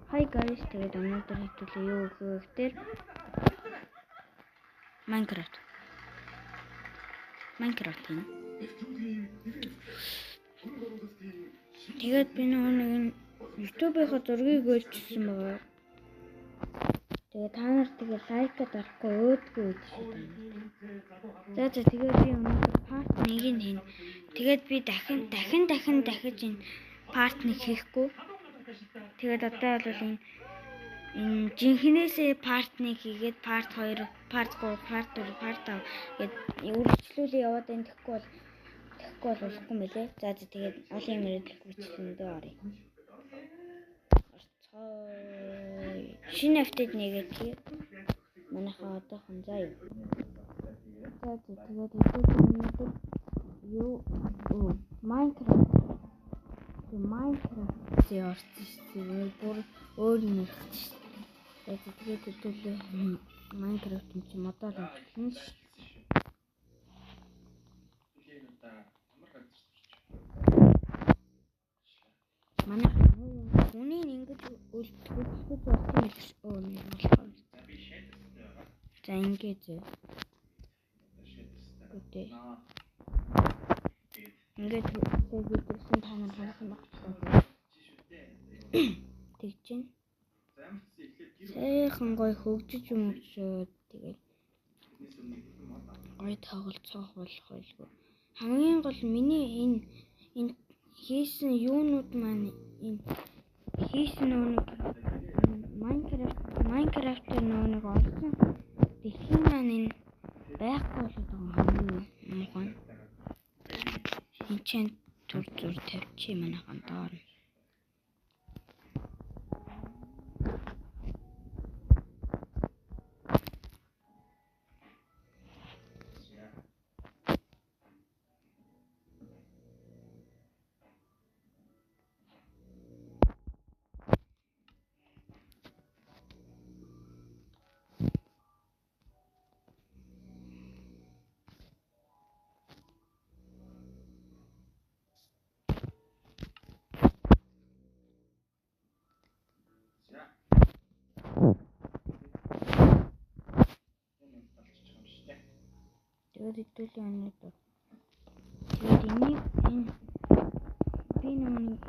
Hi guys, тэгээд өнөөдөр хэвтүүлээ юу гэхээр Minecraft юм. Тэгээд би нэг YouTube-ийнхаа зургийг өөрчилсөн байгаа. Тэгээд та нар тэгээд лайкад арахгүй өөдгөө үдшээ. За тэгээд би өнөөдөр part 1-ийг хийн. Тэгээд би дахин дахиж энэ part 1 хийхгүй. Тэгээд одоо бол энэ жинхнээсээ part 1 хийгээд part 2, part 3, part 4, part 5 гээд үргэлжлүүлээ яваад энэ тэгэхгүй болохгүй юм билээ. За тэгээд олон мөрөдлөх үргэлжлүүлэндээ оръё. Шинэ апдейт нэгээд манайхаа одоохон заа юу. За тэгээд өнөөдөр юу Minecraft зөрчил бүр өөр нэг шүү. Тэгээд хэдүүлээ Minecraft юм чи модоор хийсэн шүү. Манай хүний ингэж үлдэх болсон юм биш оо нэг болохоор. За ингэж үгүй. Ингээд видеосын та нар харсан багтаа. Тэг чинь. Сайхан гой хөгжиж өмчөөд тэгээд гой тоглолцоох болох байлгүй. Хамгийн гол миний энэ хийсэн юунууд маань энэ хийсэн нэг Minecraft-ээр нэг олсон дэлхийн маань энэ байхгүй болоод байгаа юм байна. Энчэн зүр тавьчих юм анахан доор. Тэгээд хэдүүлээ өнөөдөр. Тэгээд энийг би нэг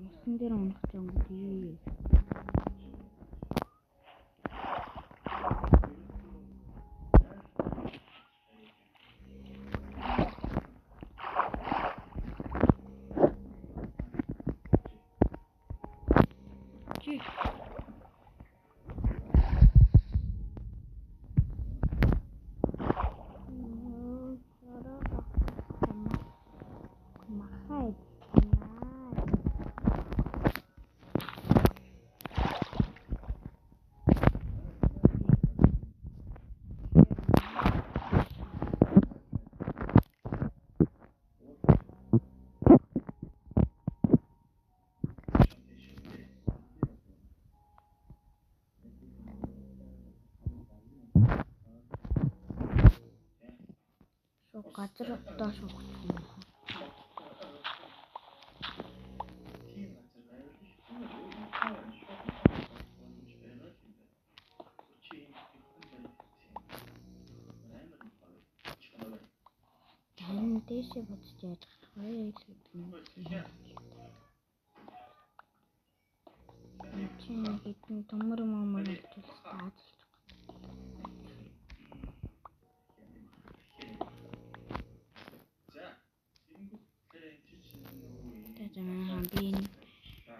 мусан дээр унах юм gibi. Газар доош өгч юм. Тань дэше бодож яаж хаяа хэлдэг юм. Чинь хэдэн төмөр мөмөр болчихсон тааж.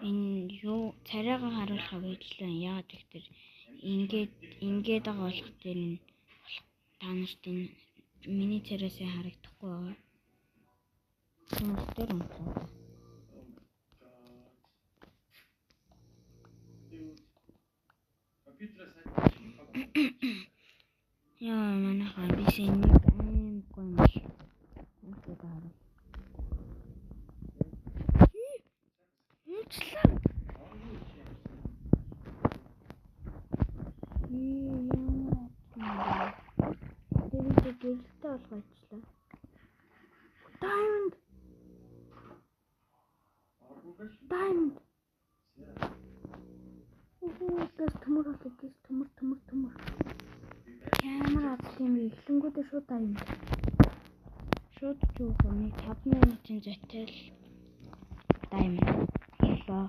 Энэ юу царайгаа харуулахаа байдлаа яагаад гэхээр ингээд байгаа болох дээр нь та нарт энэ миний царайсаа харагдахгүй байгаа. Хүмүүстэр унтсан. Яа манайхаа бисээ нэг аим гомш. Үнэхээр хараа. Гэрэлтэй болгочлаа. Diamond. Diamond. Газ төмөр болоо газ төмөр. Ямар аз тийм эхлэнгүүдээ шууд diamond. Шууд жуугаа нэг 5 минутын зэтэл diamond. Болоо.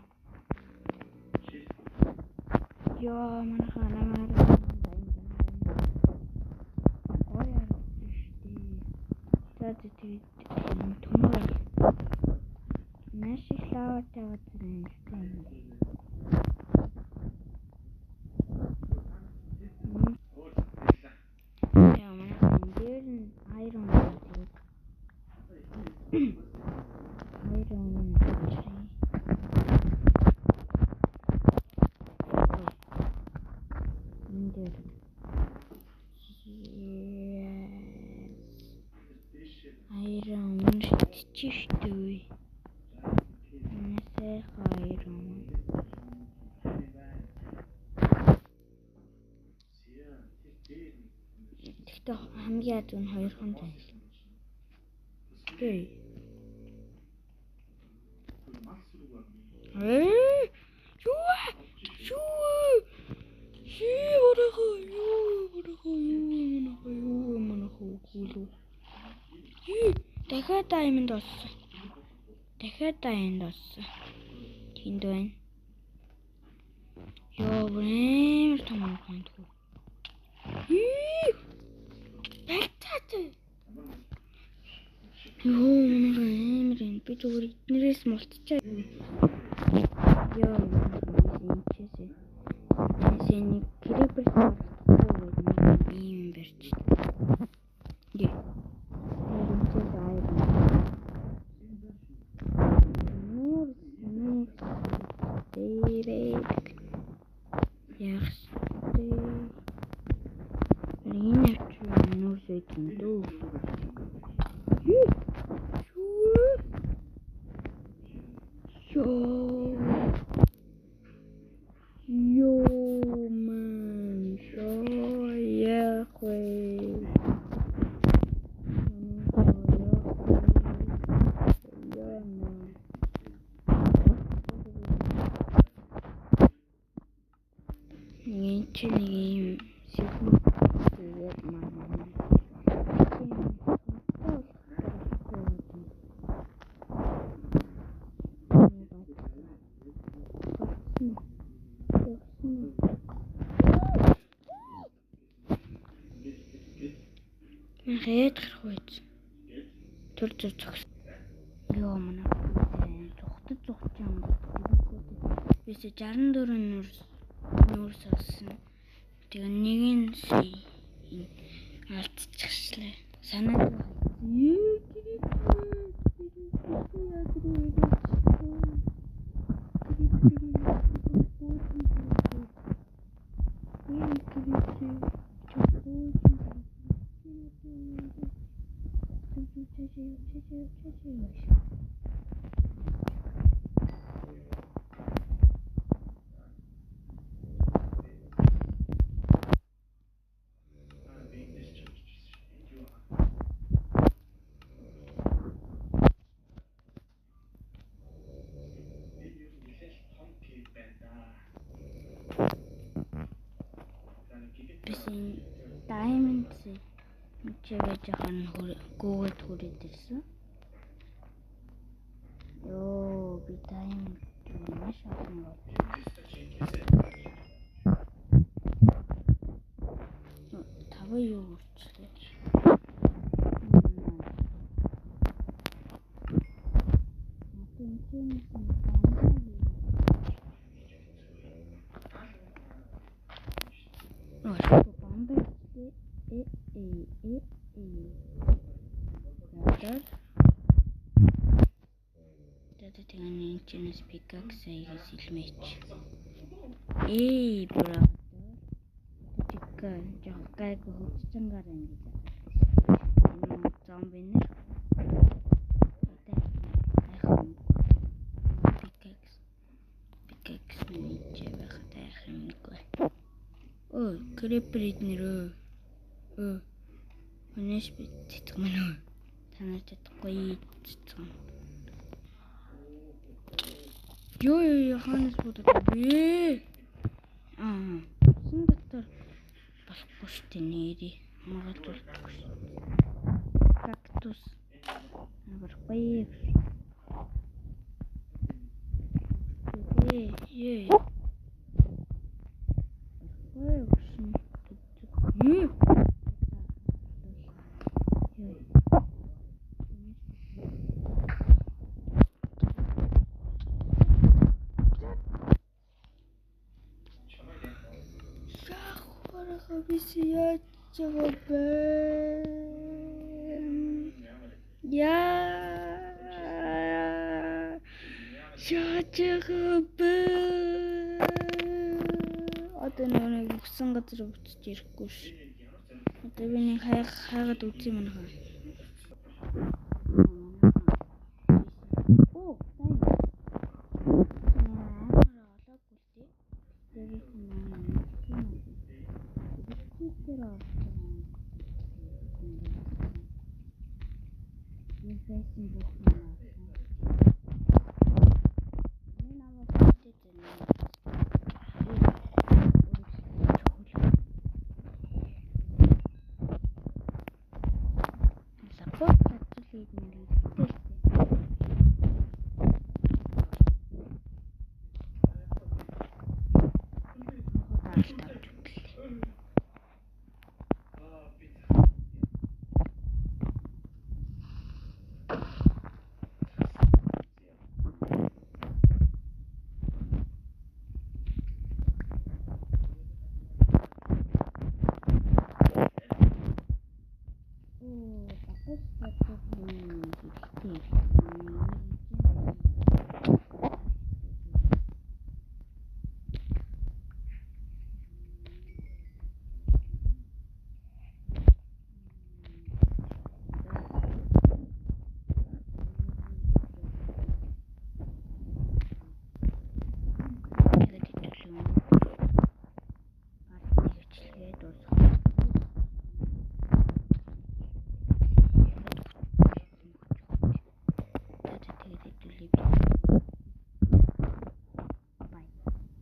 Яа манайхаа diamond. Тэгээд төмөр маш их лаватай байна. Яа манайхаа дээр нь iron байдаг. Iron чиштэй. Нэсээ iron. Тэгтээ хамгийн ад нь 2 хон тань. Окей. Дахиад diamond болсон. Тэнд байна. Ёо, бэмэр том хонт. Бэлтаатай. Ёо, бэмэр би зүгээр эднэрээс мултчаа. Ёо, энэ крипер ийм барьж. Гээ. Хэд гарах вэ? Түр зогс. Ёо манай. Зүхтэж юм. Бис 64 нүүр сонсон. Тэгээ нэг нь алдчихлаа. Санаад байна. Diamond чигээ жоохон гүгээд хүрээд ирсэн. Ёо, би diamond маш олон байна. Таван юу болчихлоо. Тэний чинээс пикакс аяга сэлмэч. Брат. Чикка жоо гайг хөцчөнгөр ингэж. Зомби нэр. Пикакс нэг байхад яах юмгүй. Ой, крипер иднэрөө. Өнөөс би тэтгэмэнөө. Танаа чадахгүй тэтгэм. Ёо ханаас бодож бэ? Сэн дотор болохгүй шүү дээ нэрий. Магадгүй шүү. Кактус. Барахгүй. Ей. Ой, гүшин. Бис яаж байгаа бэ? Яаж байгаа бэ? Одоо нэг өгсөн газар өгч ирэхгүй ш. Одоо би нэг хайгаад үзье юм байна. Оо,